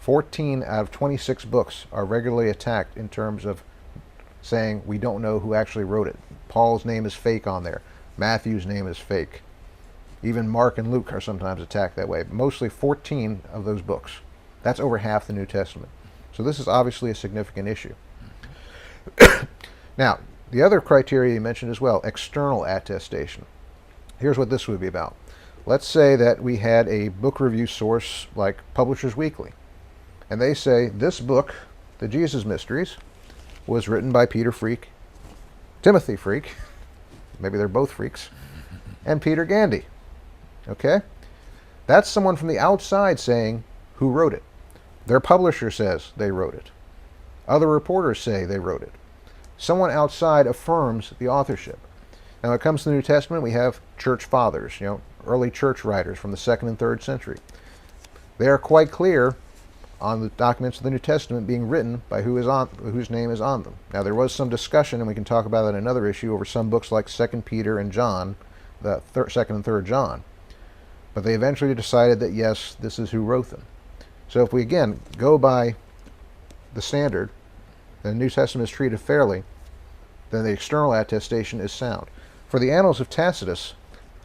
14 out of 26 books are regularly attacked in terms of saying we don't know who actually wrote it. Paul's name is fake on there. Matthew's name is fake. Even Mark and Luke are sometimes attacked that way. Mostly 14 of those books. That's over half the New Testament. So this is obviously a significant issue. Now, the other criteria you mentioned as well, external attestation. Here's what this would be about. Let's say that we had a book review source like Publishers Weekly, and they say this book, The Jesus Mysteries, was written by Peter Freak, Timothy Freak, maybe they're both freaks, and Peter Gandy. Okay? That's someone from the outside saying who wrote it. Their publisher says they wrote it. Other reporters say they wrote it. Someone outside affirms the authorship. Now, when it comes to the New Testament, we have church fathers, early church writers from the 2nd and 3rd century. They are quite clear on the documents of the New Testament being written by whose name is on them. Now, there was some discussion, and we can talk about that in another issue, over some books like 2nd Peter and John, the 2nd and 3rd John. But they eventually decided that, yes, this is who wrote them. So if we, again, go by the standard, the New Testament is treated fairly, then the external attestation is sound. For the Annals of Tacitus,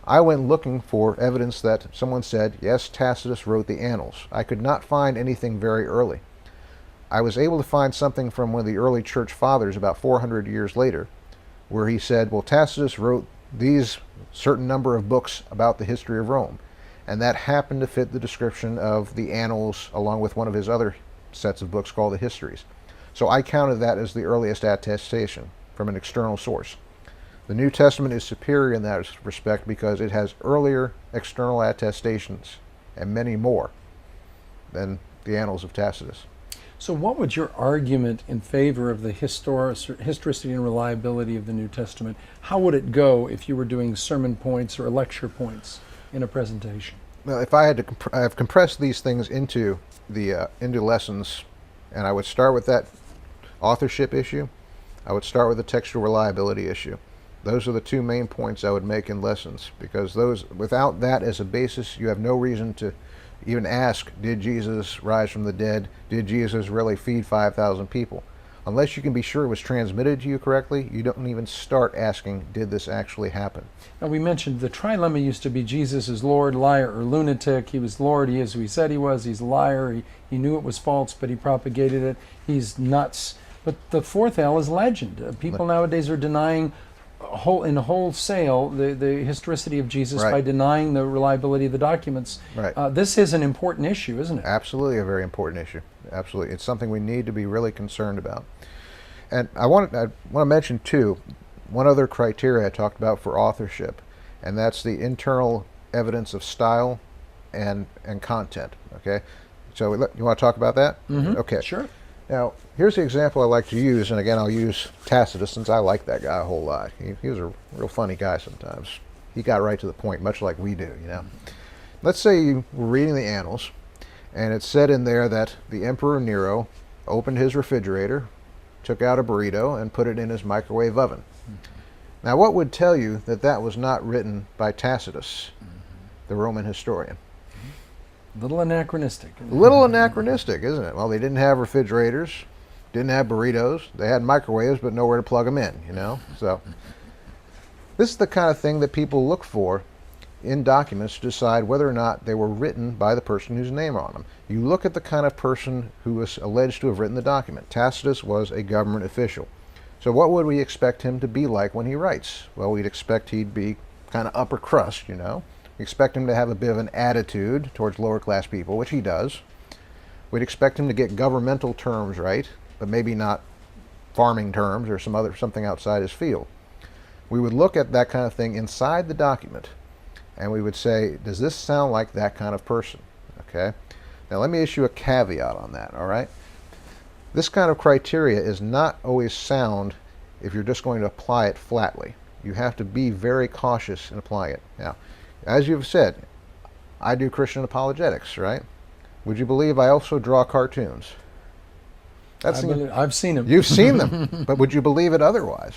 I went looking for evidence that someone said, yes, Tacitus wrote the Annals. I could not find anything very early. I was able to find something from one of the early church fathers about 400 years later, where he said, well, Tacitus wrote these certain number of books about the history of Rome, and that happened to fit the description of the Annals along with one of his other sets of books called the Histories. So I counted that as the earliest attestation from an external source. The New Testament is superior in that respect because it has earlier external attestations and many more than the Annals of Tacitus. So what would your argument in favor of the historicity and reliability of the New Testament, how would it go if you were doing sermon points or lecture points in a presentation? Well, if I had to, I've compressed these things into lessons, and I would start with that authorship issue. I would start with the textual reliability issue. Those are the two main points I would make in lessons, because without that as a basis, you have no reason to even ask, did Jesus rise from the dead? Did Jesus really feed 5,000 people? Unless you can be sure it was transmitted to you correctly, you don't even start asking, did this actually happen? Now, we mentioned the trilemma used to be Jesus is Lord, liar, or lunatic. He was Lord, he is who he said he was. He's a liar, he knew it was false, but he propagated it. He's nuts. But the fourth L is legend. People nowadays are denying wholesale the historicity of Jesus by denying the reliability of the documents. Right. This is an important issue, isn't it? Absolutely a very important issue. Absolutely. It's something we need to be really concerned about. And I want to mention, too, one other criteria I talked about for authorship, and that's the internal evidence of style and content. Okay? So you want to talk about that? Mm-hmm. Okay. Sure. Now, here's the example I like to use, and again, I'll use Tacitus since I like that guy a whole lot. He was a real funny guy sometimes. He got right to the point, much like we do, Let's say you were reading the Annals, and it said in there that the Emperor Nero opened his refrigerator, took out a burrito, and put it in his microwave oven. Now, what would tell you that that was not written by Tacitus, the Roman historian? Little anachronistic. A little anachronistic, isn't it? Well, they didn't have refrigerators, didn't have burritos. They had microwaves, but nowhere to plug them in, So this is the kind of thing that people look for in documents to decide whether or not they were written by the person whose name are on them. You look at the kind of person who was alleged to have written the document. Tacitus was a government official. So what would we expect him to be like when he writes? Well, we'd expect he'd be kind of upper crust, We expect him to have a bit of an attitude towards lower class people, which he does. We'd expect him to get governmental terms right, but maybe not farming terms or something outside his field. We would look at that kind of thing inside the document, and we would say, does this sound like that kind of person? Okay? Now let me issue a caveat on that, all right? This kind of criteria is not always sound if you're just going to apply it flatly. You have to be very cautious in applying it. Now, as you've said, I do Christian apologetics, right? Would you believe I also draw cartoons? I've seen them. You've seen them, but would you believe it otherwise?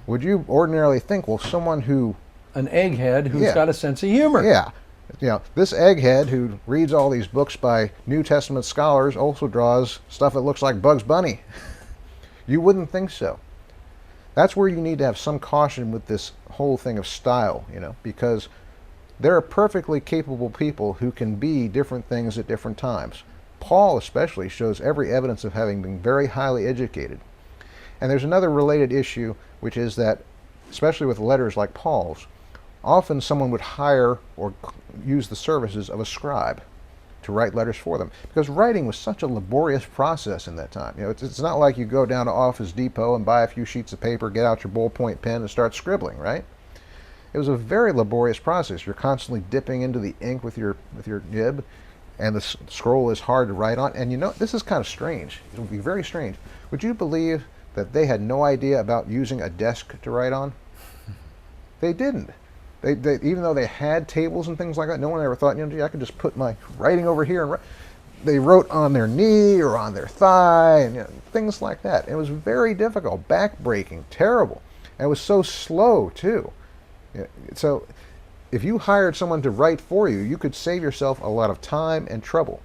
Would you ordinarily think, well, someone who... An egghead who's got a sense of humor. Yeah. This egghead who reads all these books by New Testament scholars also draws stuff that looks like Bugs Bunny. You wouldn't think so. That's where you need to have some caution with this whole thing of style, because there are perfectly capable people who can be different things at different times. Paul especially shows every evidence of having been very highly educated. And there's another related issue, which is that, especially with letters like Paul's, often someone would hire or use the services of a scribe to write letters for them, because writing was such a laborious process in that time. It's not like you go down to Office Depot and buy a few sheets of paper, get out your ballpoint pen, and start scribbling, right? It was a very laborious process. You're constantly dipping into the ink with your nib, and the scroll is hard to write on. And this is kind of strange. It would be very strange. Would you believe that they had no idea about using a desk to write on? They didn't. They even though they had tables and things like that, no one ever thought, gee, I could just put my writing over here and write. They wrote on their knee or on their thigh and things like that. It was very difficult, back-breaking, terrible. And it was so slow, too. So if you hired someone to write for you, you could save yourself a lot of time and trouble.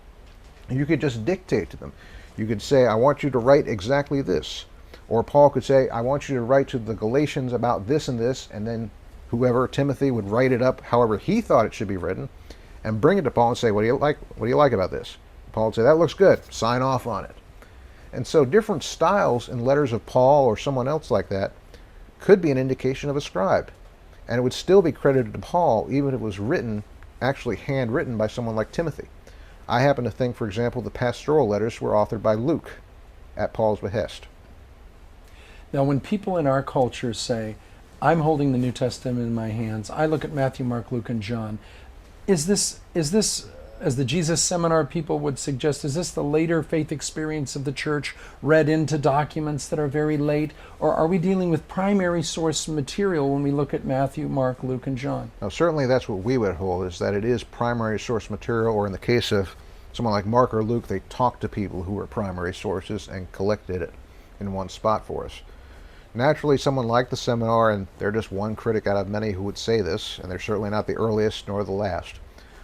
You could just dictate to them. You could say, I want you to write exactly this. Or Paul could say, I want you to write to the Galatians about this and this, and then whoever, Timothy, would write it up however he thought it should be written, and bring it to Paul and say, what do you like about this? Paul would say, that looks good, sign off on it. And so different styles in letters of Paul or someone else like that could be an indication of a scribe. And it would still be credited to Paul, even if it was written, actually handwritten by someone like Timothy. I happen to think, for example, the pastoral letters were authored by Luke at Paul's behest. Now, when people in our culture say, I'm holding the New Testament in my hands, I look at Matthew, Mark, Luke, and John, is this, as the Jesus Seminar people would suggest, is this the later faith experience of the church read into documents that are very late? Or are we dealing with primary source material when we look at Matthew, Mark, Luke, and John? Now, certainly that's what we would hold, is that it is primary source material, or in the case of someone like Mark or Luke, they talked to people who were primary sources and collected it in one spot for us. Naturally, someone like the Seminar, and they're just one critic out of many who would say this, and they're certainly not the earliest nor the last,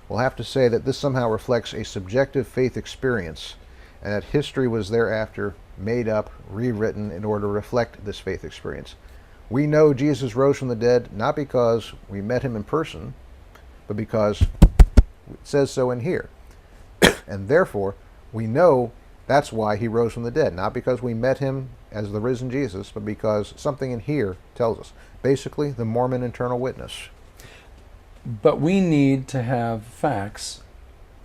will have to say that this somehow reflects a subjective faith experience, and that history was thereafter made up, rewritten in order to reflect this faith experience. We know Jesus rose from the dead not because we met him in person, but because it says so in here. And therefore, we know that's why he rose from the dead, not because we met him as the risen Jesus, but because something in here tells us. Basically, the Mormon internal witness. But we need to have facts.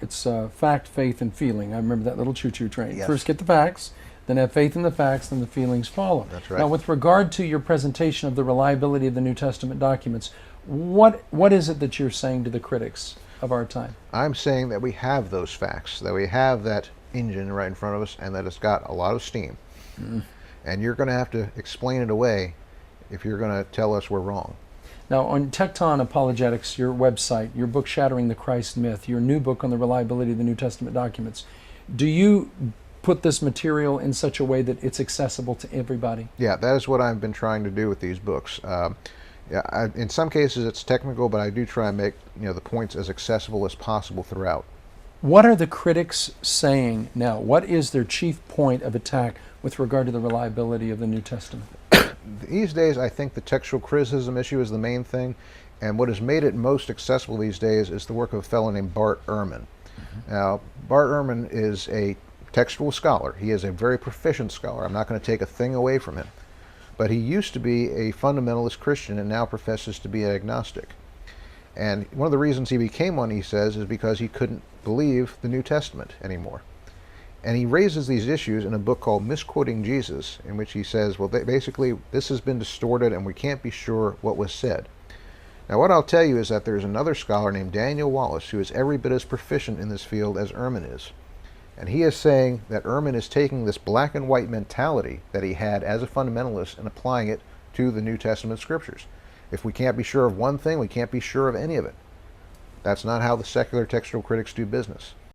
It's fact, faith, and feeling. I remember that little choo-choo train. Yes. First get the facts, then have faith in the facts, then the feelings follow. That's right. Now, with regard to your presentation of the reliability of the New Testament documents, what is it that you're saying to the critics of our time? I'm saying that we have those facts, that we have that engine right in front of us, and that it's got a lot of steam. And you're going to have to explain it away if you're going to tell us we're wrong. Now, on Tecton Apologetics, your website, your book Shattering the Christ Myth, your new book on the reliability of the New Testament documents, do you put this material in such a way that it's accessible to everybody? Yeah, that is what I've been trying to do with these books. In some cases it's technical, but I do try and make the points as accessible as possible throughout. What are the critics saying now? What is their chief point of attack with regard to the reliability of the New Testament? These days, I think the textual criticism issue is the main thing, and what has made it most accessible these days is the work of a fellow named Bart Ehrman. Now, Bart Ehrman is a textual scholar. He is a very proficient scholar. I'm not going to take a thing away from him. But he used to be a fundamentalist Christian and now professes to be an agnostic. And one of the reasons he became one, he says, is because he couldn't believe the New Testament anymore. And he raises these issues in a book called Misquoting Jesus, in which he says, well, basically, this has been distorted and we can't be sure what was said. Now, what I'll tell you is that there's another scholar named Daniel Wallace who is every bit as proficient in this field as Ehrman is. And he is saying that Ehrman is taking this black and white mentality that he had as a fundamentalist and applying it to the New Testament scriptures. If we can't be sure of one thing, we can't be sure of any of it. That's not how the secular textual critics do business.